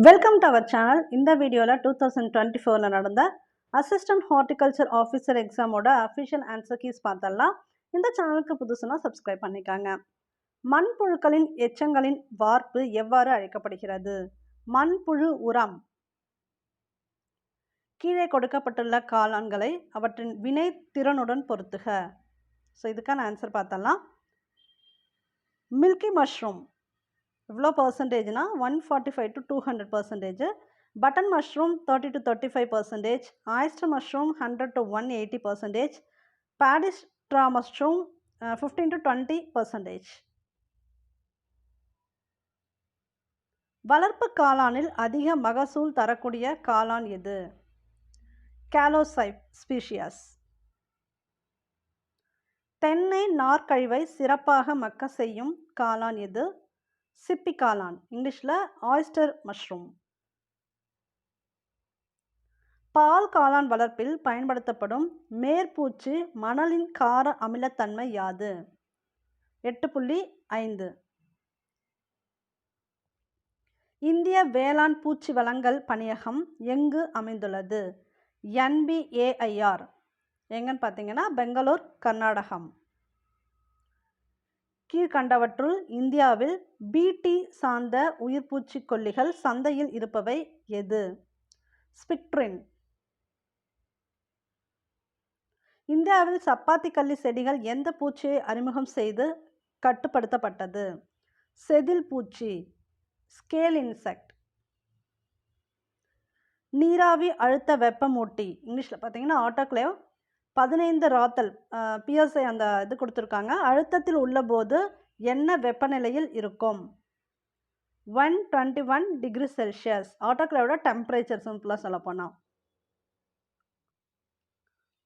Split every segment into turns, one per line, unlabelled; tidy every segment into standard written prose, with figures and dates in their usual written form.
Welcome to our channel. இந்த வீடியோவில் 2024 நடந்த அசிஸ்டன்ட் ஹார்டிகல்ச்சர் ஆஃபீஸர் எக்ஸாமோட அஃபிஷியல் ஆன்சர் கீஸ் பார்த்தலாம். இந்த சேனலுக்கு புதுசுனா சப்ஸ்கிரைப் பண்ணிக்காங்க. மண்புழுக்களின் எச்சங்களின் வார்ப்பு எவ்வாறு அழைக்கப்படுகிறது? மண்புழு உரம். கீழே கொடுக்கப்பட்டுள்ள காளான்களை அவற்றின் வினை திறனுடன் பொருத்துக. ஸோ இதுக்கான ஆன்சர் பார்த்தலாம். மில்கி மஷ்ரூம் எவ்வளோ பர்சன்டேஜ்னா 145 to 200%. Button mushroom 30 to 35%. Oyster mushroom 100 to 180%. Paddy straw mushroom 15 to 20%. வளர்ப்பு காளானில் அதிக மகசூல் தரக்கூடிய காளான் எது? கேலோசைப் ஸ்பீஷியஸ். தென்னை நார்க்கழிவை சிறப்பாக மக்க செய்யும் காளான் எது? சிப்பி காளான், இங்கிலீஷில் ஆயிஸ்டர் மஷ்ரூம். பால் காளான் வளர்ப்பில் பயன்படுத்தப்படும் மேற்பூச்சு மணலின் கார அமிலத்தன்மை யாது? 8.5. இந்திய வேளாண் பூச்சி வளங்கள் பணியகம் எங்கு அமைந்துள்ளது? NBAIR எங்கன்னு பார்த்தீங்கன்னா பெங்களூர், கர்நாடகம். கீழ்கண்டவற்றுள் இந்தியாவில் BT சார்ந்த உயிர்பூச்சிக்கொல்லிகள் சந்தையில் இருப்பவை எது? ஸ்பிக்ட்ரின். இந்தியாவில் சப்பாத்தி கள்ளி செடிகள் எந்த பூச்சியை அறிமுகம் செய்து கட்டுப்படுத்தப்பட்டது? செதில் பூச்சி, ஸ்கேல் இன்செக்ட். நீராவி அழுத்த வெப்பமூட்டி, இங்கிலீஷில் பார்த்தீங்கன்னா ஆட்டோக்ளேவ், 15 ராத்தல் PSI அந்த இது கொடுத்துருக்காங்க. அழுத்தத்தில் உள்ள போது என்ன வெப்பநிலையில் இருக்கும்? 121 டிகிரி செல்சியஸ். ஆட்டோக்ளேவோட டெம்பரேச்சர் சிம்பிளாக சொல்ல போனால்.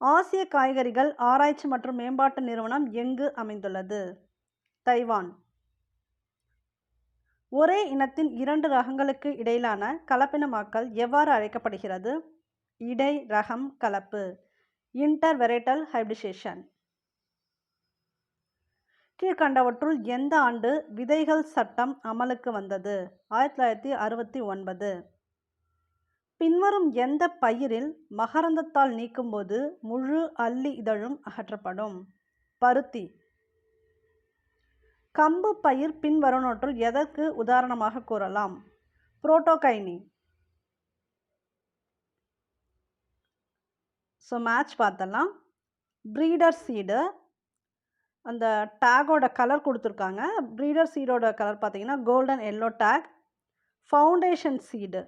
ஆசிய காய்கறிகள் ஆராய்ச்சி மற்றும் மேம்பாட்டு நிறுவனம் எங்கு அமைந்துள்ளது? தைவான். ஒரே இனத்தின் 2 ரகங்களுக்கு இடையிலான கலப்பினமாக்கல் எவ்வாறு அழைக்கப்படுகிறது? இடை ரகம் கலப்பு, இன்டர்வெரைட்டல் ஹைபிரிடேஷன். கீழ்கண்டவற்றுள் எந்த ஆண்டு விதைகள் சட்டம் அமலுக்கு வந்தது? 1969. பின்வரும் எந்த பயிரில் மகரந்தத்தால் நீக்கும்போது முழு அல்லி இதழும் அகற்றப்படும்? பருத்தி. கம்பு பயிர் பின்வருவனவற்றுள் எதற்கு உதாரணமாக கூறலாம்? புரோட்டோகைனி. ஸோ மேட்ச் பார்த்தலாம். ப்ரீடர் சீடு, அந்த டேகோட கலர் கொடுத்துருக்காங்க. ப்ரீடர் சீடோட கலர் பார்த்தீங்கன்னா golden yellow tag. Foundation seed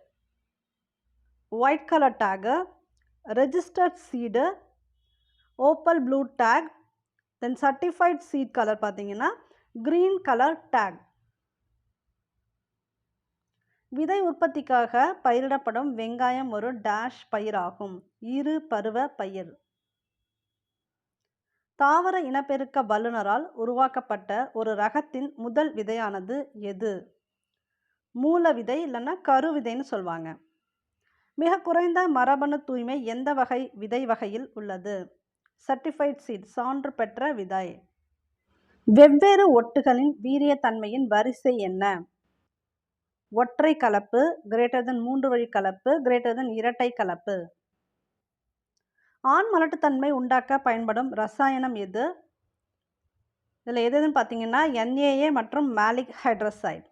white colour tag. Registered seed opal blue tag. Then certified seed colour பார்த்தீங்கன்னா க்ரீன் கலர் டேக். விதை உற்பத்திக்காக பயிரிடப்படும் வெங்காயம் ஒரு டேஷ் பயிராகும். இரு பருவ பயிர். தாவர இனப்பெருக்க வல்லுநரால் உருவாக்கப்பட்ட ஒரு ரகத்தின் முதல் விதையானது எது? மூல விதை இல்லைன்னா கரு விதைன்னு சொல்லுவாங்க. மிக குறைந்த மரபணு தூய்மை எந்த வகை விதை வகையில் உள்ளது? சர்டிஃபைட் சீட், சான்று பெற்ற விதை. வெவ்வேறு ஒட்டுகளின் வீரியத்தன்மையின் வரிசை என்ன? ஒற்றை கலப்பு, > 3 வழி கலப்பு, > இரட்டை கலப்பு. ஆண் மலட்டுத்தன்மை உண்டாக்க பயன்படும் ரசாயனம் எது? இதில் எதுன்னு பார்த்தீங்கன்னா NAA மற்றும் மேலிக் ஹைட்ரசைட்.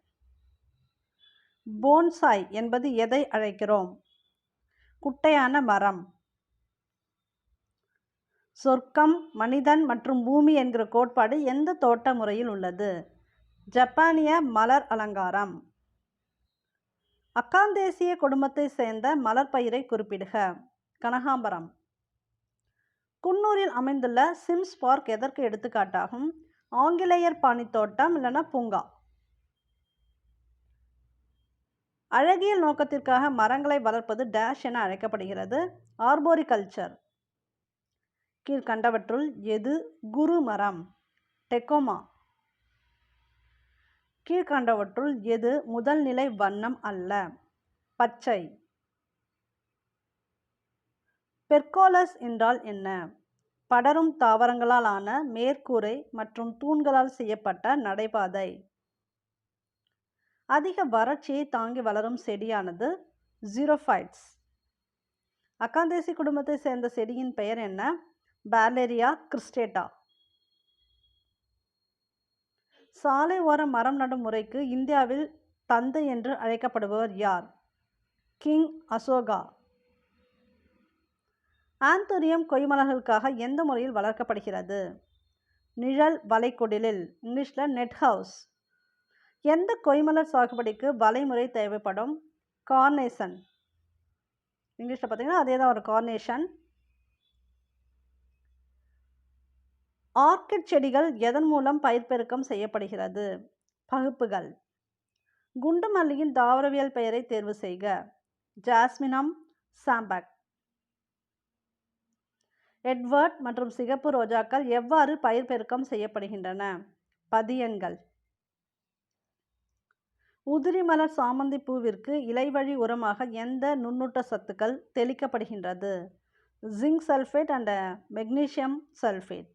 போன்சாய் என்பது எதை அழைக்கிறோம்? குட்டையான மரம். சொர்க்கம், மனிதன் மற்றும் பூமி என்கிற கோட்பாடு எந்த தோட்ட முறையில் உள்ளது? ஜப்பானிய மலர் அலங்காரம். அக்காந்தேசிய குடும்பத்தை சேர்ந்த மலர் பயிரை குறிப்பிடுக. கனகாம்பரம். குன்னூரில் அமைந்துள்ள சிம்ஸ் பார்க் எதற்கு எடுத்துக்காட்டாகும்? ஆங்கிலேயர் பாணி தோட்டம் இல்லைன்னா பூங்கா. அழகியல் நோக்கத்திற்காக மரங்களை வளர்ப்பது டேஷ் என அழைக்கப்படுகிறது? ஆர்போரிகல்ச்சர். கீழ்கண்டவற்றுள் எது குரு மரம்? டெக்கோமா. கீழ்கண்டவற்றுள் எது முதல் நிலை வண்ணம் அல்ல? பச்சை. பெர்கோலஸ் என்றால் என்ன? படரும் தாவரங்களால் ஆன மேற்கூரை மற்றும் தூண்களால் செய்யப்பட்ட நடைபாதை. அதிக வறட்சியை தாங்கி வளரும் செடியானது ஜீரோஃபைட்ஸ். அக்காந்தேசி குடும்பத்தை சேர்ந்த செடியின் பெயர் என்ன? பாலேரியா கிறிஸ்டேட்டா. சாலை ஓரம் மரம் நடும் முறைக்கு இந்தியாவில் தந்தை என்று அழைக்கப்படுபவர் யார்? கிங் அசோகா. ஆந்தூரியம் கொய்மலர்களுக்காக எந்த முறையில் வளர்க்கப்படுகிறது? நிழல் வளைகுடிலில், இங்கிலீஷில் நெட் ஹவுஸ். எந்த கொய்மலர் சாகுபடிக்கு வலைமுறை தேவைப்படும்? கார்னேஷன். இங்கிலீஷில் பார்த்தீங்கன்னா அதே தான் ஒரு கார்னேஷன். ஆர்கிட் செடிகள் எதன் மூலம் பயிர் பெருக்கம் செய்யப்படுகிறது? பகுப்புகள். குண்டு மல்லியின் தாவரவியல் பெயரை தேர்வு செய்க. ஜாஸ்மினம் சாம்பக். எட்வர்ட் மற்றும் சிகப்பு ரோஜாக்கள் எவ்வாறு பயிர் பெருக்கம் செய்யப்படுகின்றன? பதியன்கள். உதிரி மலர் சாமந்தி பூவிற்கு இலைவழி உரமாக எந்த நுண்ணூட்ட சத்துக்கள் தெளிக்கப்படுகின்றது? Zinc sulphate and magnesium sulphate.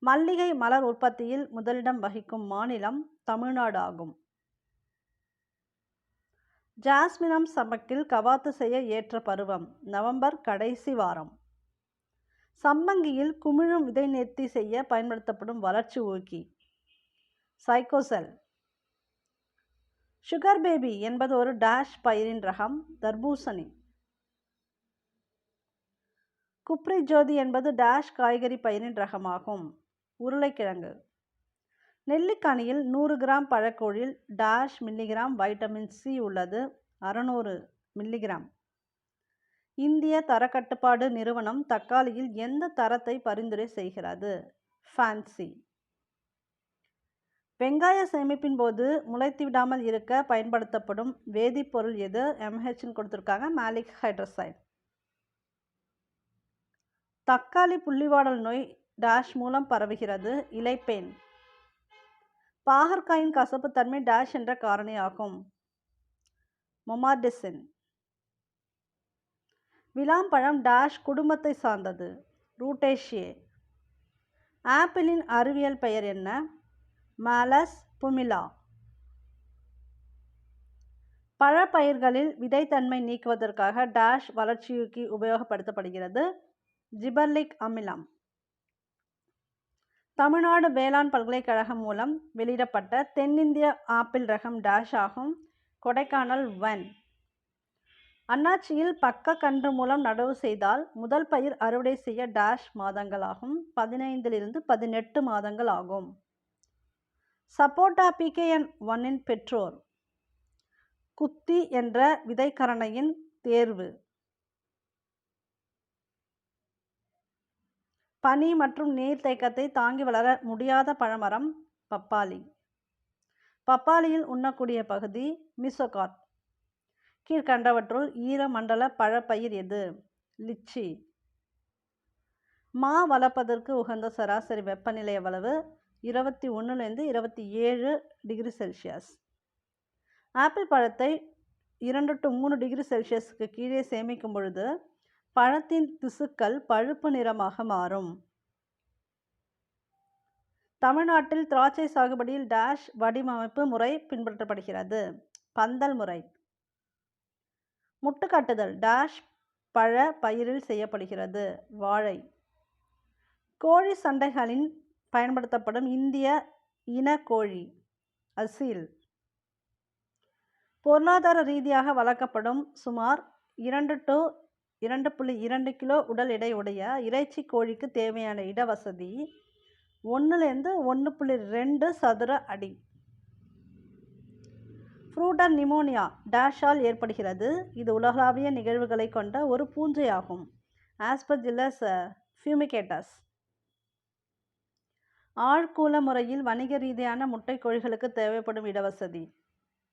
மல்லிகை மலர் உற்பத்தியில் முதலிடம் வகிக்கும் மாநிலம் தமிழ்நாடு ஆகும். ஜாஸ்மினம் சம்பக்கில் கவாத்து செய்ய ஏற்ற பருவம் நவம்பர் கடைசி வாரம். சம்பங்கியில் குமிழும் விதை நேர்த்தி செய்ய பயன்படுத்தப்படும் வளர்ச்சி ஊக்கி சைக்கோசெல். சுகர் பேபி என்பது ஒரு டேஷ் பயிரின் ரகம் தர்பூசணி. குப்ரி ஜோதி என்பது டேஷ் காய்கறி பயிரின் ரகமாகும் உருளைக்கிழங்கு. நெல்லிக்கனியில் 100 கிராம் பழக்கூழில் டேஷ் மில்லிகிராம் வைட்டமின் சி உள்ளது 600 மில்லிகிராம். இந்திய தரக்கட்டுப்பாடு நிறுவனம் தக்காளியில் எந்த தரத்தை பரிந்துரை செய்கிறது? ஃபேன்சி. வெங்காய சேமிப்பின் போது முளைத்து விடாமல் இருக்க பயன்படுத்தப்படும் வேதிப்பொருள் எது? MHன்னு கொடுத்துருக்காங்க, மேலிக் ஹைட்ரசைட். தக்காளி புள்ளிவாடல் நோய் டேஷ் மூலம் பரவுகிறது? இலைப்பேன். பாகற்காயின் கசப்பு தன்மை டேஷ் என்ற காரணியாகும் மொமார்டிசின். விளாம்பழம் டேஷ் குடும்பத்தை சார்ந்தது? ரூட்டேஷியே. ஆப்பிளின் அறிவியல் பெயர் என்ன? மாலஸ் புமிலா. பழப்பயிர்களில் விதைத்தன்மை நீக்குவதற்காக டேஷ் வளர்ச்சியூக்கி உபயோகப்படுத்தப்படுகிறது? ஜிபர்லிக் அமிலம். தமிழ்நாடு வேளாண் பல்கலைக்கழகம் மூலம் வெளியிடப்பட்ட தென்னிந்திய ஆப்பிள் ரகம் டேஷ் ஆகும்? கொடைக்கானல் வென். அண்ணாச்சியில் பக்க கன்று மூலம் நடவு செய்தால் முதல் பயிர் அறுவடை செய்ய டேஷ் மாதங்கள் ஆகும்? 15 to 18 மாதங்கள் ஆகும். சப்போட்டா PKN 1 பெற்றோர். குத்தி என்ற விதைக்கரணையின் தேர்வு. பனி மற்றும் நீர் தேக்கத்தை தாங்கி வளர முடியாத பழமரம் பப்பாளி. பப்பாளியில் உண்ணக்கூடிய பகுதி மிசோகாட். கீழ்கண்டவற்றுள் ஈரமண்டல பழப்பயிர் எது? லிச்சி. மா வளர்ப்பதற்கு உகந்த சராசரி வெப்பநிலை எவ்வளவு? 21 to 27 டிகிரி செல்சியஸ். ஆப்பிள் பழத்தை 2 to 3 டிகிரி செல்சியஸுக்கு கீழே சேமிக்கும் பொழுது பழத்தின் திசுக்கள் பழுப்பு நிறமாக மாறும். தமிழ்நாட்டில் திராட்சை சாகுபடியில் டேஷ் வடிவமைப்பு முறை பின்பற்றப்படுகிறது? பந்தல் முறை. முட்டுக்கட்டுதல் டேஷ் பழ பயிரில் செய்யப்படுகிறது? வாழை. கோழி சண்டைகளில் பயன்படுத்தப்படும் இந்திய இன கோழி அசீல். பொருளாதார ரீதியாக வளர்க்கப்படும் சுமார் 2 to 2.2 கிலோ உடல் எடை உடைய இறைச்சி கோழிக்கு தேவையான இடவசதி 1 to 1.2 சதுர அடி. ஃப்ரூட்டர் நிமோனியா டேஷால் ஏற்படுகிறது? இது உலகளாவிய நிகழ்வுகளை கொண்ட ஒரு பூஞ்சையாகும். ஆஸ்பர்ஜில்லஸ் ஃபியூமிகேட்டஸ். ஆழ்கூல முறையில் வணிக ரீதியான முட்டை கோழிகளுக்கு தேவைப்படும் இடவசதி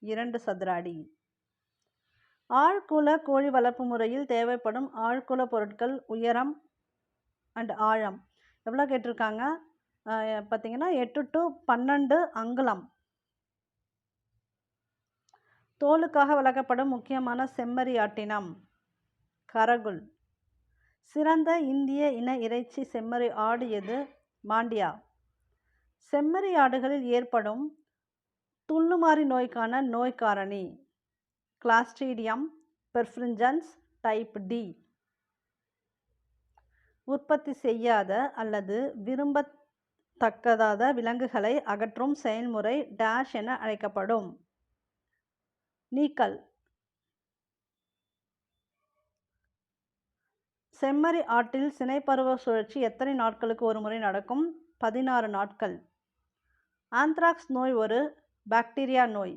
2 சதுர அடி. ஆழ்கூல கோழி வளர்ப்பு முறையில் தேவைப்படும் ஆழ்கூல பொருட்கள் உயரம் அண்ட் ஆழம் எவ்வளோ கேட்டிருக்காங்க? பார்த்தீங்கன்னா 8 to 12 அங்குலம். தோலுக்காக வளர்க்கப்படும் முக்கியமான செம்மறியாட்டினம் கரகுல். சிறந்த இந்திய இன இறைச்சி செம்மறி ஆடு எது? மாண்டியா. செம்மறி ஆடுகளில் ஏற்படும் துள்ளுமாறி நோய்க்கான நோய் காரணி கிளாஸ்ட்ரீடியம் பெர்ஃப்ரிஞ்சன்ஸ் டைப் டி. உற்பத்தி செய்யாத அல்லது விரும்பத்தக்கதாத விலங்குகளை அகற்றும் செயல்முறை டேஷ் என அழைக்கப்படும். நீக்கல். செம்மறி ஆட்டில் சினைப்பருவ சுழற்சி எத்தனை நாட்களுக்கு ஒரு முறை நடக்கும்? 16 நாட்கள். ஆந்த்ராக்ஸ் நோய் ஒரு பாக்டீரியா நோய்.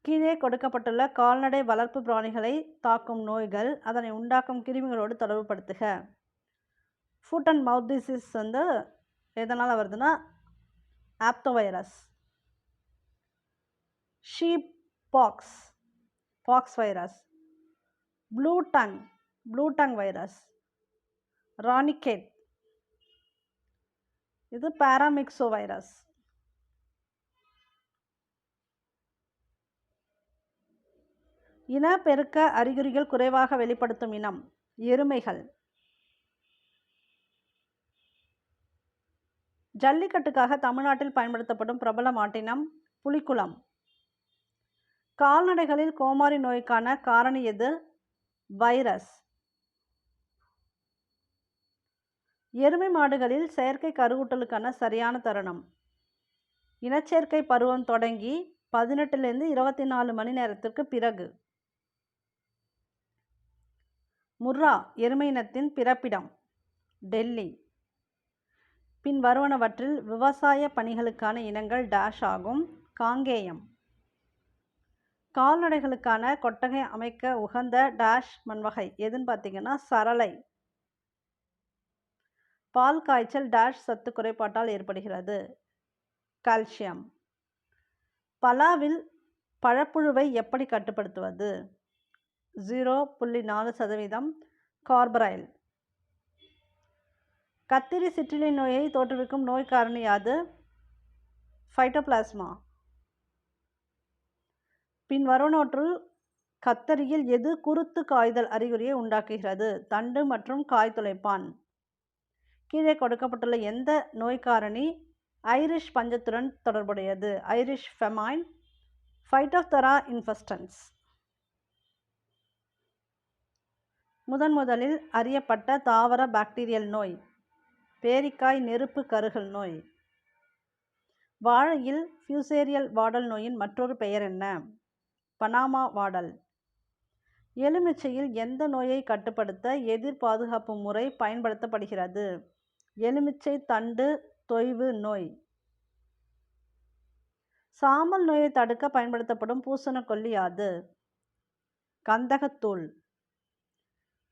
கீழே கொடுக்கப்பட்டுள்ள கால்நடை வளர்ப்பு பிராணிகளை தாக்கும் நோய்கள் அதனை உண்டாக்கும் கிருமிகளோடு தொடர்புபடுத்துக. ஃபுட் அண்ட் மவுத் டிசீஸ் எதனால் வருதுன்னா aphthovirus. Sheep pox virus. Blue tongue virus. Ranikhet இது பாராமிக்சோ வைரஸ். இனப்பெருக்க அறிகுறிகள் குறைவாக வெளிப்படுத்தும் இனம் எருமைகள். ஜல்லிக்கட்டுக்காக தமிழ்நாட்டில் பயன்படுத்தப்படும் பிரபல மாட்டினம் புலிக்குளம். கால்நடைகளில் கோமாரி நோய்க்கான காரணி எது? வைரஸ். எருமை மாடுகளில் செயற்கை கருவூட்டலுக்கான சரியான தருணம் இனச்சேர்க்கை பருவம் தொடங்கி 18 - 24 மணி நேரத்திற்கு பிறகு. முர்ரா எருமை இனத்தின் பிறப்பிடம் டெல்லி. பின் வருவனவற்றில் விவசாய பணிகளுக்கான இனங்கள் டேஷ் ஆகும். காங்கேயம். கால்நடைகளுக்கான கொட்டகை அமைக்க உகந்த டேஷ் மண்வகை எதுன்னு பார்த்தீங்கன்னா சரளை. பால் காய்ச்சல் டேஷ் சத்து குறைபாட்டால் ஏற்படுகிறது. கால்சியம். பலாவில் பழப்புழுவை எப்படி கட்டுப்படுத்துவது? 0.4% கார்பரைல். கத்திரி சிற்றிலை நோயை தோற்றுவிக்கும் நோய் காரணி யாது? ஃபைட்டோபிளாஸ்மா. பின் வருவனவற்றுள் கத்தரியில் எது குருத்து காய்தல் அறிகுறியை உண்டாக்குகிறது? தண்டு மற்றும் காய் துளைப்பான். கீழே கொடுக்கப்பட்டுள்ள எந்த நோய் காரணி ஐரிஷ் பஞ்சத்துடன் தொடர்புடையது? Irish famine. ஃபைட்டோப்தரா இன்ஃபெஸ்டன்ஸ். முதலில் அறியப்பட்ட தாவர பாக்டீரியல் நோய் பேரிக்காய் நெருப்பு கருகல் நோய். வாழையில் ஃபியூசேரியல் வாடல் நோயின் மற்றொரு பெயர் என்ன? பனாமா வாடல். எலுமிச்சையில் எந்த நோயை கட்டுப்படுத்த எதிர் பாதுகாப்பு முறை பயன்படுத்தப்படுகிறது? எலுமிச்சை தண்டு தொய்வு நோய். சாம்பல் நோயை தடுக்க பயன்படுத்தப்படும் பூசணக்கொல்லி யாது? கந்தகத்தூள்.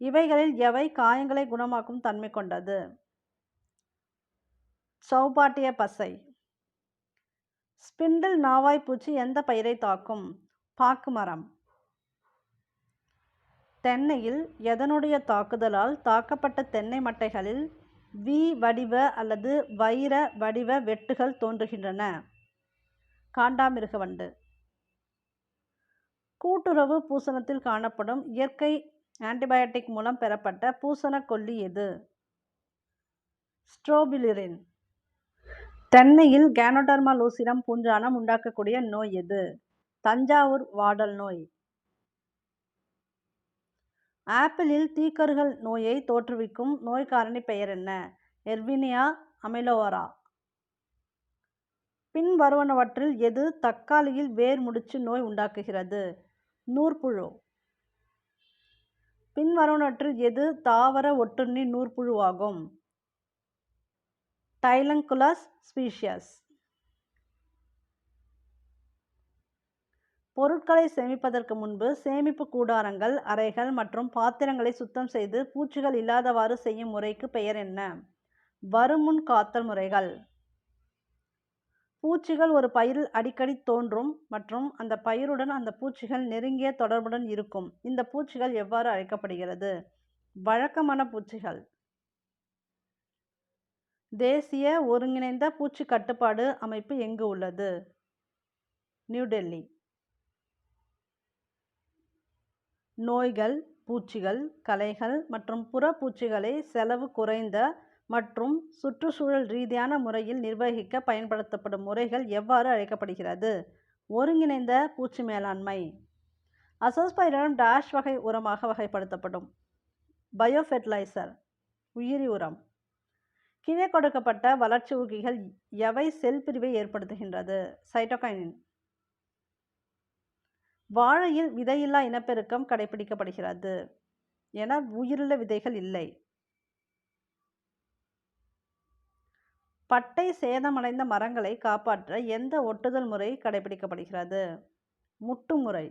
இவைகளில் எவை காயங்களை குணமாக்கும் தன்மை கொண்டது? சௌபாட்டிய பசை. ஸ்பிண்டில் நாவாய் பூச்சி எந்த பயிரை தாக்கும்? பாக்கு மரம். தென்னையில் எதனுடைய தாக்குதலால் தாக்கப்பட்ட தென்னை மட்டைகளில் வி வடிவ அல்லது வைர வடிவ வெட்டுகள் தோன்றுகின்றன? காண்டாமிருகவண்டு. கூட்டுறவு பூசணத்தில் காணப்படும் இயற்கை ஆன்டிபயோட்டிக் மூலம் பெறப்பட்ட பூசணக்கொல்லி எது? ஸ்ட்ரோபிலிரின். தென்னையில் கேனோடர்மா லூசிடம் பூஞ்சானம் உண்டாக்கக்கூடிய நோய் எது? தஞ்சாவூர் வாடல் நோய். ஆப்பிளில் தீக்கருகல் நோயை தோற்றுவிக்கும் நோய் காரணி பெயர் என்ன? எர்வினியா அமெலோவரா. பின் வருவனவற்றில் எது தக்காளியில் வேர் முடிச்சு நோய் உண்டாக்குகிறது? நூற்புழு. பின் வருவனவற்றில் எது தாவர ஒட்டுண்ணி நூற்புழுவாகும்? டைலங்குலஸ் ஸ்பீஷியஸ். பொருட்களை சேமிப்பதற்கு முன்பு சேமிப்பு கூடாரங்கள் அறைகள் மற்றும் பாத்திரங்களை சுத்தம் செய்து பூச்சிகள் இல்லாதவாறு செய்யும் முறைக்கு பெயர் என்ன? வருமுன் காத்தல் முறைகள். பூச்சிகள் ஒரு பயிரில் அடிக்கடி தோன்றும் மற்றும் அந்த பயிருடன் அந்த பூச்சிகள் நெருங்கிய தொடர்புடன் இருக்கும். இந்த பூச்சிகள் எவ்வாறு அழைக்கப்படுகிறது? வழக்கமான பூச்சிகள். தேசிய ஒருங்கிணைந்த பூச்சி கட்டுப்பாடு அமைப்பு எங்கு உள்ளது? நியூ டெல்லி. நோய்கள், பூச்சிகள், களைகள் மற்றும் புறப்பூச்சிகளை செலவு குறைந்த மற்றும் சுற்றுச்சூழல் ரீதியான முறையில் நிர்வகிக்க பயன்படுத்தப்படும் முறைகள் எவ்வாறு அழைக்கப்படுகிறது? ஒருங்கிணைந்த பூச்சி மேலாண்மை. அசோஸ்பைரிலம் டேஷ் வகை உரமாக வகைப்படுத்தப்படும். பயோஃபெர்டிலைசர், உயிரி உரம். கீழே கொடுக்கப்பட்ட வளர்ச்சி ஊக்கிகள் எவை செல் பிரிவை ஏற்படுத்துகின்றது? சைட்டோகைனின். வாழையில் விதையில்லா இனப்பெருக்கம் கடைபிடிக்கப்படுகிறது என உயிருள்ள விதைகள் இல்லை. பட்டை சேதமடைந்த மரங்களை காப்பாற்ற எந்த ஒட்டுதல் முறை கடைபிடிக்கப்படுகிறது? முட்டு முறை.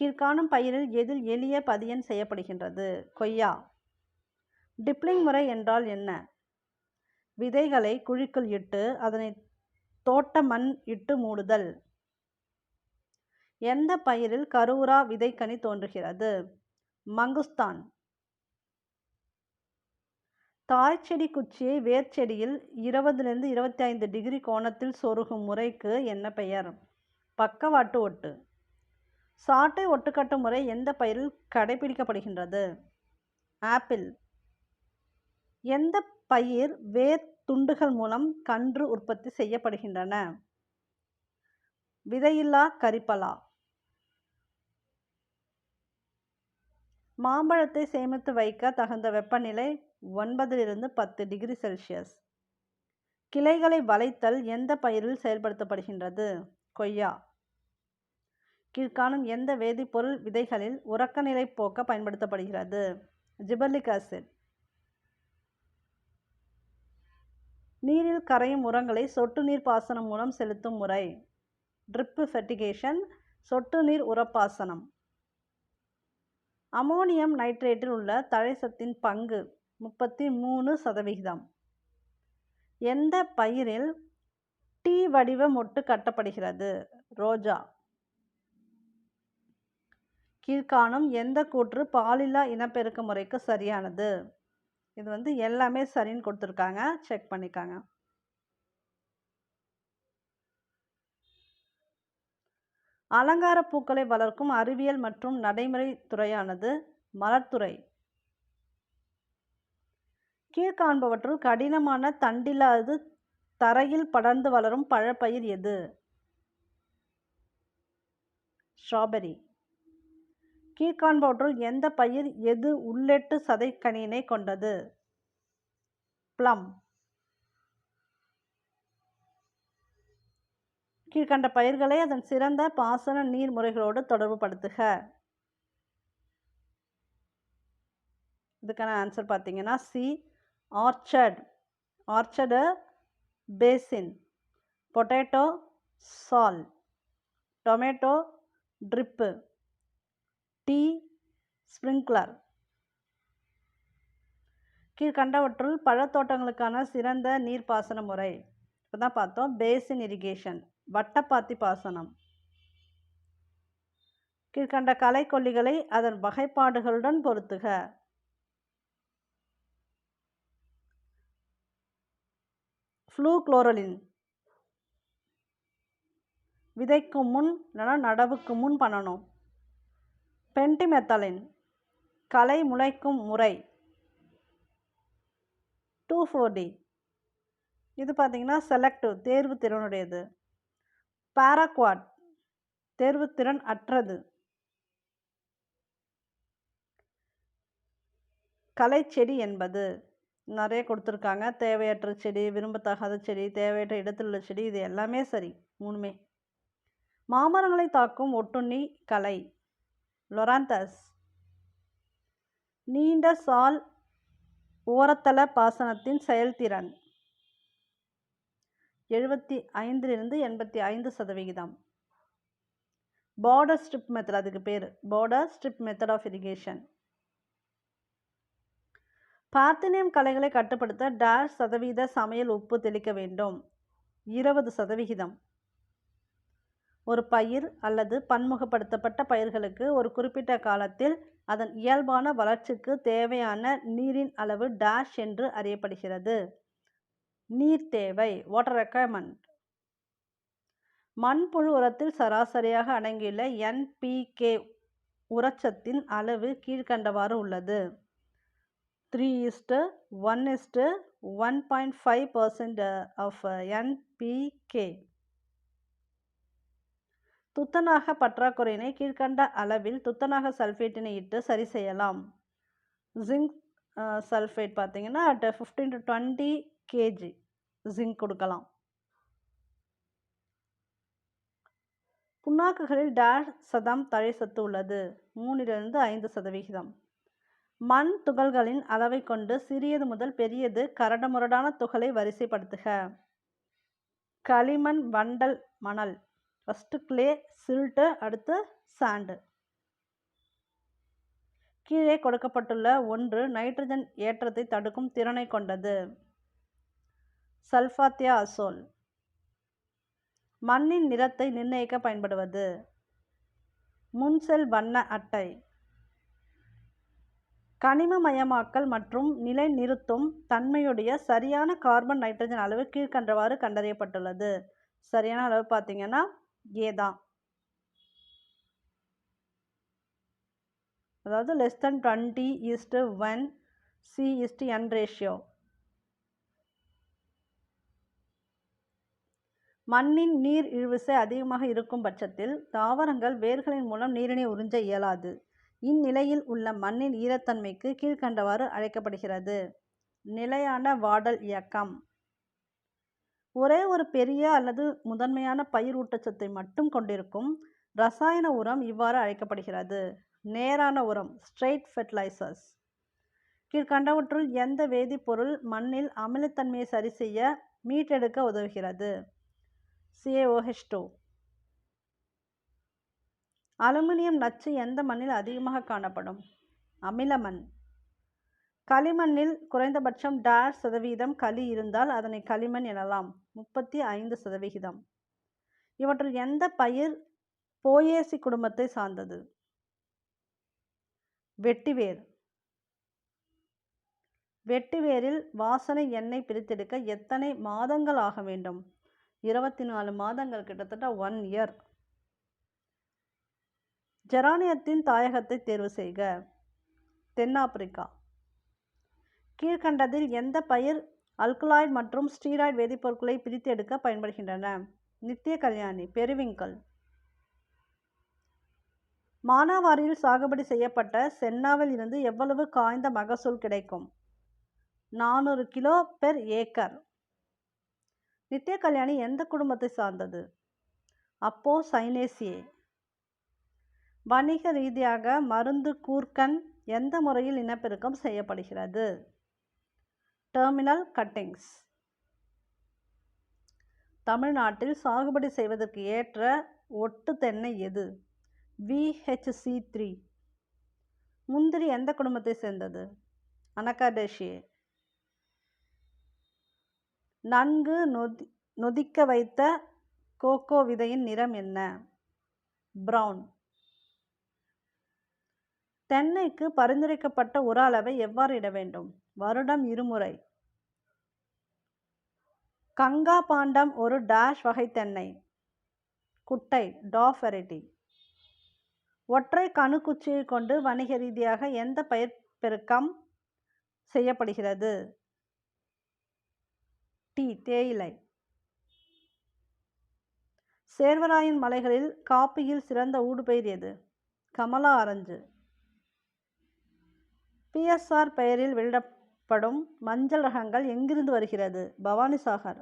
கீழ்காணும் பயிரில் எதில் எளிய பதியன் செய்யப்படுகின்றது? கொய்யா. டிப்ளிங் முறை என்றால் என்ன? விதைகளை குழிக்குள் இட்டு அதனை தோட்ட மண் இட்டு மூடுதல். எந்த பயிரில் கருவுரா விதைக்கனி தோன்றுகிறது? மங்குஸ்தான். தாய்ச்செடி குச்சியை வேர்ச்செடியில் 20 - 25 டிகிரி கோணத்தில் சொருகும் முறைக்கு என்ன பெயர்? பக்கவாட்டு ஒட்டு. சாட்டை ஒட்டுக்கட்டு முறை எந்த பயிரில் கடைபிடிக்கப்படுகின்றது? ஆப்பிள். எந்த பயிர் வேர் துண்டுகள் மூலம் கன்று உற்பத்தி செய்யப்படுகின்றன? விதையில்லா கரிப்பலா. மாம்பழத்தை சேமித்து வைக்க தகுந்த வெப்பநிலை 9 - 10 டிகிரி செல்சியஸ். கிளைகளை வளைத்தல் எந்த பயிரில் செயல்படுத்தப்படுகின்றது? கொய்யா. கீழ்காணும் எந்த வேதிப்பொருள் விதைகளில் உறக்கநிலை போக்க பயன்படுத்தப்படுகிறது? Gibberellic acid. நீரில் கரையும் உரங்களை சொட்டு நீர் பாசனம் மூலம் செலுத்தும் முறை. ட்ரிப் ஃபெர்டிகேஷன், சொட்டு நீர் உரப்பாசனம். அமோனியம் நைட்ரேட்டில் உள்ள தழைச்சத்தின் பங்கு 33%. எந்த பயிரில் டி வடிவ மொட்டு கட்டப்படுகிறது? ரோஜா. கீழ்காணும் எந்த கூற்று பாலில்லா இனப்பெருக்க முறைக்கு சரியானது? இது எல்லாமே சரின்னு கொடுத்துருக்காங்க, செக் பண்ணிக்காங்க. அலங்கார பூக்களை வளர்க்கும் அறிவியல் மற்றும் நடைமுறை துறையானது மலர்த்துறை. கீழ்காண்பவற்றுள் கடினமான தண்டில்லாது தரையில் படர்ந்து வளரும் பழப்பயிர் எது? ஸ்ட்ராபெரி. கீழ்காண்பவற்றுள் எந்த பயிர் எது உள்ளெட்டு சதைக்கனியினை கொண்டது? பிளம். கீழ்கண்ட பயிர்களை அதன் சிறந்த பாசன நீர் முறைகளோடு தொடர்பு படுத்துக. இதுக்கான ஆன்சர் பார்த்தீங்கன்னா C, orchard. Orchard basin. Potato சால். Tomato drip. Tea sprinkler. கீழ்கண்டவற்றுள் பழத்தோட்டங்களுக்கான சிறந்த நீர்ப்பாசன முறை. இப்போ தான் பார்த்தோம் பேசின் இரிகேஷன், வட்டப்பாத்தி பாசனம். கீழ்கண்ட களைக்கொல்லிகளை அதன் வகைப்பாடுகளுடன் பொருத்துக. ஃப்ளூக்ளோரலின் விதைக்கு முன் இல்லைனா நடவுக்கு முன் பண்ணணும். பென்டிமெத்தலின் களை முளைக்கும் முறை. 2,4-D இது பார்த்தீங்கன்னா செலக்டிவ், தேர்வு திறனுடையது. பாராக்வாட் தேர்வு திறன் அற்றது. களைச்செடி என்பது நிறைய கொடுத்துருக்காங்க. தேவையற்ற செடி, விரும்பத்தகாத செடி, தேவையற்ற இடத்தில் உள்ள செடி, இது எல்லாமே சரி, மூணுமே. மாமரங்களை தாக்கும் ஒட்டுண்ணி களை. லொராந்தஸ். நீண்ட சால் ஓரத்தள பாசனத்தின் செயல்திறன் 75 - 85%. பார்டர் ஸ்ட்ரிப் மெத்தட், அதுக்கு பேர் border strip method of irrigation. Parthenium களைகளை கட்டுப்படுத்த %, சமையல் உப்பு தெளிக்க வேண்டும்? 20%. ஒரு பயிர் அல்லது பன்முகப்படுத்தப்பட்ட பயிர்களுக்கு ஒரு குறிப்பிட்ட காலத்தில் அதன் இயல்பான வளர்ச்சிக்கு தேவையான நீரின் அளவு டேஷ் என்று அறியப்படுகிறது? நீர் தேவை, வாட்டர் ரெக்குயர்மெண்ட். மண்புழு உரத்தில் சராசரியாக அடங்கியுள்ள NPK உரச்சத்தின் அளவு கீழ்கண்டவாறு உள்ளது. 3:1:1.5% of NPK. துத்தநாக பற்றாக்குறையினை கீழ்கண்ட அளவில் துத்தநாக சல்ஃபேட்டினை இட்டு சரி செய்யலாம். ஜிங்க் சல்ஃபேட் பார்த்தீங்கன்னா at 15 to 20 kg ஜிங்க் கொடுக்கலாம். புண்ணாக்குகளில் டேஷ் சதம் தழைச்சத்து உள்ளது? 3-5%. மண் துகள்களின் அளவை கொண்டு சிறியது முதல் பெரியது கரடுமுரடான துகளை வரிசைப்படுத்துக. களிமண், வண்டல், மணல். ஃபஸ்ட்டு கிளே, சில்ட்டு, அடுத்து சாண்டு. கீழே கொடுக்கப்பட்டுள்ள ஒன்று நைட்ரஜன் ஏற்றத்தை தடுக்கும் திறனை கொண்டது. சல்ஃபாத்தியாசோல். மண்ணின் நிறத்தை நிர்ணயிக்க பயன்படுவது. முன்செல் வண்ண அட்டை. கனிமமயமாக்கல் மற்றும் நிலைநிறுத்தும் தன்மையுடைய சரியான கார்பன் நைட்ரஜன் அளவு கீழ்கண்டவாறு கண்டறியப்பட்டுள்ளது. சரியான அளவு பார்த்தீங்கன்னா ஏதான், அதாவது less than 20:1 C/N ரேஷியோ. மண்ணின் நீர் இழுவிசை அதிகமாக இருக்கும் பட்சத்தில் தாவரங்கள் வேர்களின் மூலம் நீரினை உறிஞ்ச இயலாது. இந்நிலையில் உள்ள மண்ணின் ஈரத்தன்மைக்கு கீழ்கண்டவாறு அழைக்கப்படுகிறது. நிலையான வாடல் இயக்கம். ஒரே ஒரு பெரிய அல்லது முதன்மையான பயிர் ஊட்டச்சத்தை மட்டும் கொண்டிருக்கும் ரசாயன உரம் இவ்வாறு அழைக்கப்படுகிறது. நேரான உரம் ஸ்ட்ரெயிட் ஃபெர்டிலைசர்ஸ். கீழ்கண்டவற்றுள் எந்த வேதிப்பொருள் மண்ணில் அமிலத்தன்மையை சரி செய்ய மீட்டெடுக்க உதவுகிறது? CaOH2. அலுமினியம் நச்சு எந்த மண்ணில் அதிகமாக காணப்படும்? அமில மண். களிமண்ணில் குறைந்தபட்சம் டேஷ் சதவீதம் களி இருந்தால் அதனை களிமண் எனலாம். 35%. இவற்றுள் எந்த பயிர் போயேசி குடும்பத்தை சார்ந்தது? வெட்டிவேர். வெட்டிவேரில் வாசனை எண்ணெய் பிரித்தெடுக்க எத்தனை மாதங்கள் ஆக வேண்டும்? 24 மாதங்கள், கிட்டத்தட்ட 1 year. ஜெரானியத்தின் தாயகத்தை தேர்வு செய்க. தென்னாப்பிரிக்கா. கீழ்கண்டதில் எந்த பயிர் அல்கலாய்டு மற்றும் ஸ்டீராய்டு வேதிப்பொருட்களை பிரித்து எடுக்க பயன்படுகின்றன? நித்திய கல்யாணி, பெருவிங்கல். மானாவாரியில் சாகுபடி செய்யப்பட்ட சென்னாவில் இருந்து எவ்வளவு காய்ந்த மகசூல் கிடைக்கும்? 400 கிலோ பெர் ஏக்கர். நித்திய கல்யாணி எந்த குடும்பத்தை சார்ந்தது? அப்போசைனேசியே. வணிக ரீதியாக மருந்து கூர்க்கன் எந்த முறையில் இனப்பெருக்கம் செய்யப்படுகிறது? Terminal cuttings. தமிழ்நாட்டில் சாகுபடி செய்வதற்கு ஏற்ற ஒட்டு தென்னை எது? VHC3. முந்திரி எந்த குடும்பத்தை சேர்ந்தது? அனகாடேஷியே. நன்கு நொதிக்க வைத்த கோகோ விதையின் நிறம் என்ன? பிரவுன். தென்னைக்கு பரிந்துரைக்கப்பட்ட உர அளவை எவ்வாறு இட வேண்டும்? வருடம் 2 முறை. கங்கா பாண்டம் ஒரு டேஷ் வகை தென்னை. குட்டை, டாஃப் வெரைட்டி. ஒற்றை கணுக்குச்சியை கொண்டு வணிக ரீதியாக எந்த பயிர் பெருக்கம் செய்யப்படுகிறது? தேயிலை. சேர்வராயன் மலைகளில் காப்பியில் சிறந்த ஊடுபயிர் எது? கமலா ஆரஞ்சு. PSR பெயரில் வெளியிடப்படும் மஞ்சள் ரகங்கள் எங்கிருந்து வருகிறது? பவானிசாகர்.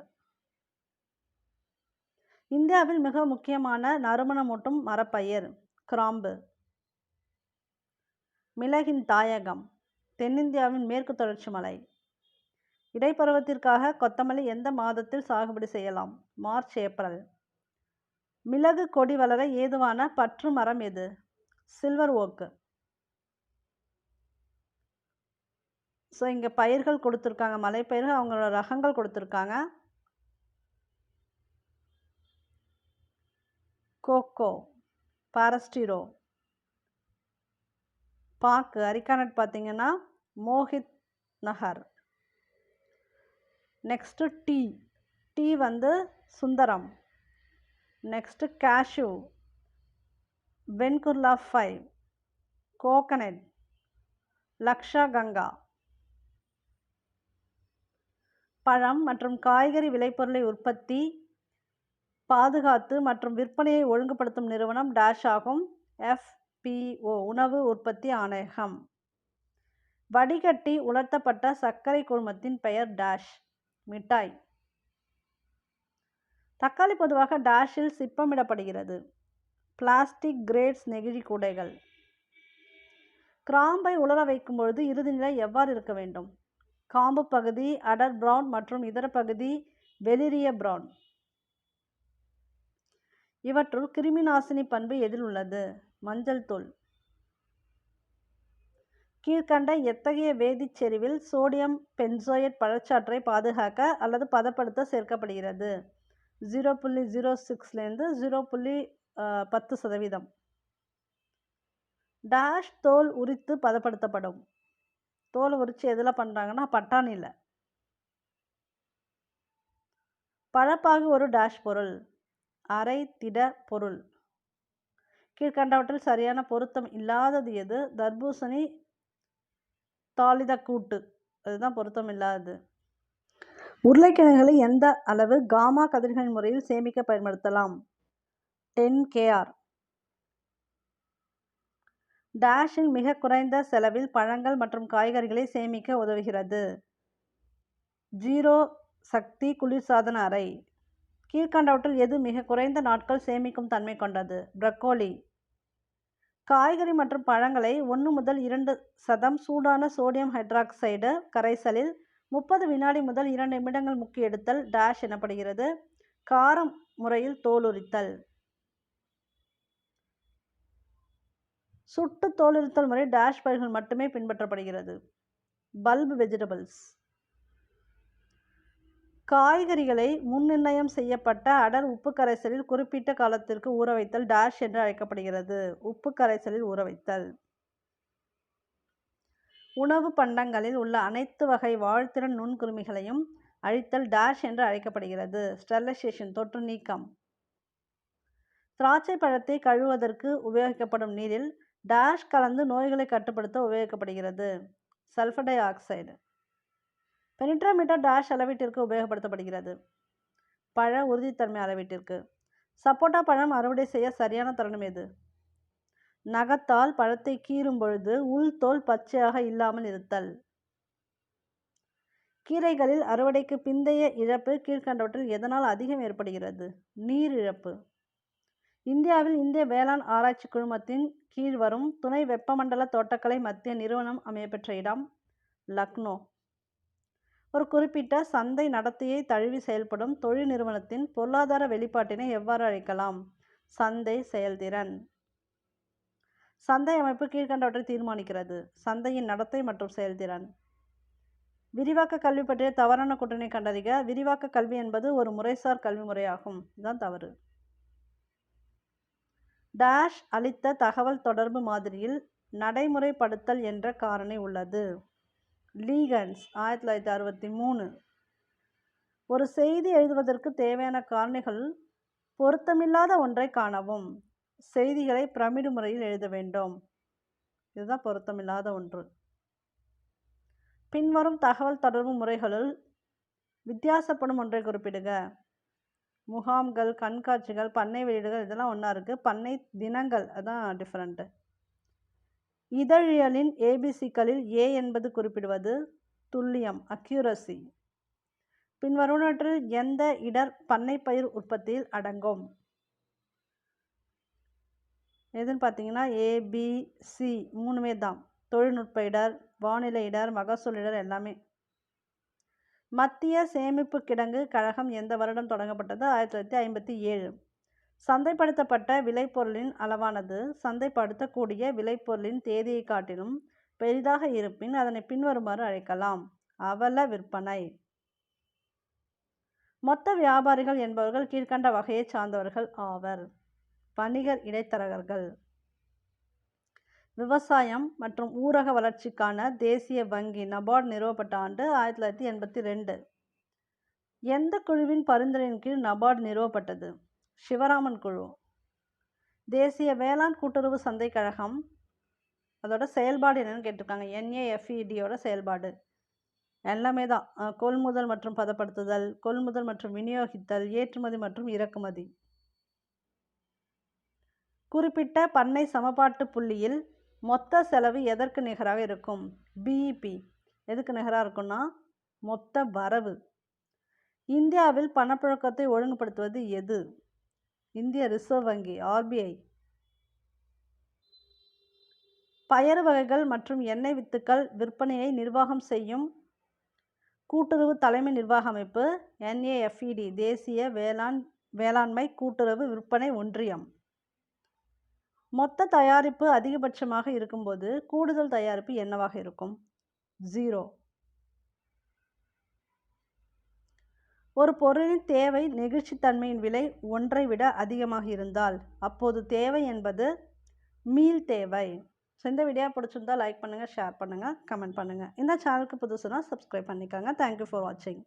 இந்தியாவில் மிக முக்கியமான நறுமணமூட்டும் மரப்பயிர் கிராம்பு. மிளகின் தாயகம் தென்னிந்தியாவின் மேற்கு தொடர்ச்சி மலை. இடைப்பருவத்திற்காக கொத்தமல்லி எந்த மாதத்தில் சாகுபடி செய்யலாம்? March, April. மிளகு கொடி வளர ஏதுவான பற்று மரம் எது? சில்வர் ஓக்கு. ஸோ இங்கே பயிர்கள் கொடுத்துருக்காங்க, மலைப்பயிர்கள், அவங்களோட ரகங்கள் கொடுத்துருக்காங்க. Cocoa, forastero. பாக்கு அரிக்கானட் பார்த்தீங்கன்னா மோஹித் நகர். நெக்ஸ்ட்டு டீ வந்து Sundaram. Next cashew, Vengurla 5. Coconut, Laksha Ganga. பழம் மற்றும் காய்கறி விளைபொருளை உற்பத்தி, பாதுகாத்து மற்றும் விற்பனையை ஒழுங்குபடுத்தும் நிறுவனம் டேஷ் ஆகும். FPO உணவு உற்பத்தி ஆணையகம். வடிகட்டி உலர்த்தப்பட்ட சர்க்கரை குழுமத்தின் பெயர் டேஷ். மிட்டாய். தக்காளி பொதுவாக டேஷில் சிப்பமிடப்படுகிறது. பிளாஸ்டிக் கிரேட்ஸ் நெகிழி கூடைகள். கிராம்பை உலர வைக்கும் பொழுது இறுதி நிலை எவ்வாறு இருக்க வேண்டும்? காம்பு பகுதி அடர் பிரவுன் மற்றும் இதர பகுதி வெளிரிய பிரவுன். இவற்றுள் கிருமி நாசினி பண்பு எதில் உள்ளது? மஞ்சள் தூள். கீழ்கண்ட எத்தகைய வேதிச் செறிவில் சோடியம் பென்சோயேட் பழச்சாற்றை பாதுகாக்க அல்லது பதப்படுத்த சேர்க்கப்படுகிறது? 0.06லேருந்து 0.10%. டேஷ் தோல் உரித்து பதப்படுத்தப்படும். தோல் உரித்து எதில் பண்ணுறாங்கன்னா பட்டாணியில். பழப்பாகு ஒரு டேஷ் பொருள். அரை திட பொருள். கீழ்கண்டவற்றில் சரியான பொருத்தம் இல்லாதது எது? தர்பூசணி தாளித கூட்டு, அதுதான் பொருத்தம் இல்லாதது. உருளைக்கிழங்குகளை எந்த அளவு காமா கதிர்களின் முறையில் சேமிக்க பயன்படுத்தலாம்? 10 kR. டேஷின் மிக குறைந்த செலவில் பழங்கள் மற்றும் காய்கறிகளை சேமிக்க உதவுகிறது. 0 சக்தி குளிர்சாதன அறை. கீழ்கண்டவற்றில் எது மிக குறைந்த நாட்கள் சேமிக்கும் தன்மை கொண்டது? ப்ரக்கோலி. காய்கறி மற்றும் பழங்களை 1 முதல் 2% சூடான சோடியம் ஹைட்ராக்சைடு கரைசலில் 30 வினாடி முதல் 2 நிமிடங்கள் முக்கி எடுத்தல் டேஷ் எனப்படுகிறது. காரம் முறையில் தோல் உரித்தல். சுட்டு தோல் உரித்தல் முறை டேஷ் பயிர்கள் மட்டுமே பின்பற்றப்படுகிறது. Bulb vegetables. காய்கறிகளை முன் நிர்ணயம் செய்யப்பட்ட அடர் உப்பு கரைசலில் குறிப்பிட்ட காலத்திற்கு ஊற வைத்தல் டேஷ் என்று அழைக்கப்படுகிறது. உப்பு கரைசலில் ஊற வைத்தல். உணவு பண்டங்களில் உள்ள அனைத்து வகை வாழ்திறன் நுண்கிருமிகளையும் அழித்தல் டேஷ் என்று அழைக்கப்படுகிறது. ஸ்டெரிலைசேஷன் தொற்று நீக்கம். திராட்சை பழத்தை கழுவுவதற்கு உபயோகிக்கப்படும் நீரில் டேஷ் கலந்து நோய்களை கட்டுப்படுத்த உபயோகிக்கப்படுகிறது. Sulphur dioxide. Penetrometer dash அளவீட்டிற்கு உபயோகப்படுத்தப்படுகிறது. பழ உறுதித்தன்மை அளவீட்டிற்கு. சப்போட்டா பழம் அறுவடை செய்ய சரியான தருணம் எது? நகத்தால் பழத்தை கீறும் பொழுது உள்தோல் பச்சையாக இல்லாமல் இருத்தல். கீரைகளில் அறுவடைக்கு பிந்தைய இழப்பு கீழ்கண்டவற்றில் எதனால் அதிகம் ஏற்படுகிறது? நீர் இழப்பு. இந்தியாவில் இந்திய வேளாண் ஆராய்ச்சி குழுமத்தின் கீழ் வரும் துணை வெப்பமண்டல தோட்டக்கலை மத்திய நிறுவனம் அமையப்பெற்ற இடம்? லக்னோ. ஒரு குறிப்பிட்ட சந்தை நடத்தையை தழுவி செயல்படும் தொழில் நிறுவனத்தின் பொருளாதார வெளிப்பாட்டினை எவ்வாறு அழைக்கலாம்? சந்தை செயல்திறன். சந்தை அமைப்பு கீழ்கண்டவற்றை தீர்மானிக்கிறது. சந்தையின் நடத்தை மற்றும் செயல்திறன். விரிவாக்க கல்வி பற்றிய தவறான கூற்றினை கண்டறிக. விரிவாக்க கல்வி என்பது ஒரு முறைசார் கல்வி முறையாகும். இதுதான் தவறு. டேஷ் அளித்த தகவல் தொடர்பு மாதிரியில் நடைமுறைப்படுத்தல் என்ற காரணி உள்ளது. லீகன்ஸ் 1963. ஒரு செய்தி எழுதுவதற்கு தேவையான காரணிகள் பொருத்தமில்லாத ஒன்றை காணவும். செய்திகளை பிரமிடு முறையில் எழுத வேண்டும். இதுதான் பொருத்தமில்லாத ஒன்று. பின்வரும் தகவல் தொடர்பு முறைகளுள் வித்தியாசப்படும் ஒன்றை குறிப்பிடுக. முகாம்கள், கண்காட்சிகள், பண்ணை வெளியீடுகள் இதெல்லாம் ஒன்றா இருக்குது. பண்ணை தினங்கள் அதான் டிஃப்ரெண்ட்டு. இதழியலின் ஏபிசிக்களில் ஏ என்பது குறிப்பிடுவது துல்லியம், அக்யூரசி. பின்வருவனவற்றில் எந்த இடர் பண்ணைப்பயிர் உற்பத்தியில் அடங்கும்? எதுன்னு பார்த்தீங்கன்னா ஏபிசி 3மே தான். தொழில்நுட்ப இடர், வானிலை இடர், மகசூல் இடர் எல்லாமே. மத்திய சேமிப்பு கிடங்கு கழகம் எந்த வருடம் தொடங்கப்பட்டது? 1957. சந்தைப்படுத்தப்பட்ட விளைபொருளின் அளவானது சந்தைப்படுத்தக்கூடிய விளைபொருளின் தேதியை காட்டிலும் பெரிதாக இருப்பின் அதனை பின்வருமாறு அழைக்கலாம். அவல விற்பனை. மொத்த வியாபாரிகள் என்பவர்கள் கீழ்கண்ட வகையை சார்ந்தவர்கள் ஆவர். வணிகர் இடைத்தரகர்கள். விவசாயம் மற்றும் ஊரக வளர்ச்சிக்கான தேசிய வங்கி நபார்டு நிறுவப்பட்ட ஆண்டு 1982. எந்த குழுவின் பரிந்துரையின் கீழ் நபார்டு நிறுவப்பட்டது? சிவராமன் குழு. தேசிய வேளாண் கூட்டுறவு சந்தை கழகம் அதோட செயல்பாடு என்னன்னு கேட்டிருக்காங்க. NAFEDயோட செயல்பாடு. எல்லாமே தான். கொள்முதல் மற்றும் பதப்படுத்துதல், கொள்முதல் மற்றும் விநியோகித்தல், ஏற்றுமதி மற்றும் இறக்குமதி. குறிப்பிட்ட பண்ணை சமபாட்டு புள்ளியில் மொத்த செலவு எதற்கு நிகராக இருக்கும்? பிஇபி. எதுக்கு நிகராக இருக்கும்னா மொத்த வரவு. இந்தியாவில் பணப்புழக்கத்தை ஒழுங்குபடுத்துவது எது? இந்திய ரிசர்வ் வங்கி, ஆர்பிஐ. பயறு வகைகள் மற்றும் எண்ணெய் வித்துக்கள் விற்பனையை நிர்வாகம் செய்யும் கூட்டுறவு தலைமை நிர்வாக அமைப்பு NAFED, தேசிய வேளாண்மை கூட்டுறவு விற்பனை ஒன்றியம். மொத்த தயாரிப்பு அதிகபட்சமாக இருக்கும்போது கூடுதல் தயாரிப்பு என்னவாக இருக்கும்? 0. ஒரு பொருளின் தேவை நெகிழ்ச்சித்தன்மையின் விலை 1ஐ விட அதிகமாக இருந்தால் அப்போது தேவை என்பது மீள் தேவை. ஸோ இந்த வீடியோ பிடிச்சிருந்தால் லைக் பண்ணுங்கள், ஷேர் பண்ணுங்கள், கமெண்ட் பண்ணுங்கள். இந்த சேனலுக்கு புதுசுனா சப்ஸ்கிரைப் பண்ணிக்கோங்க. தேங்க்யூ ஃபார் வாட்சிங்.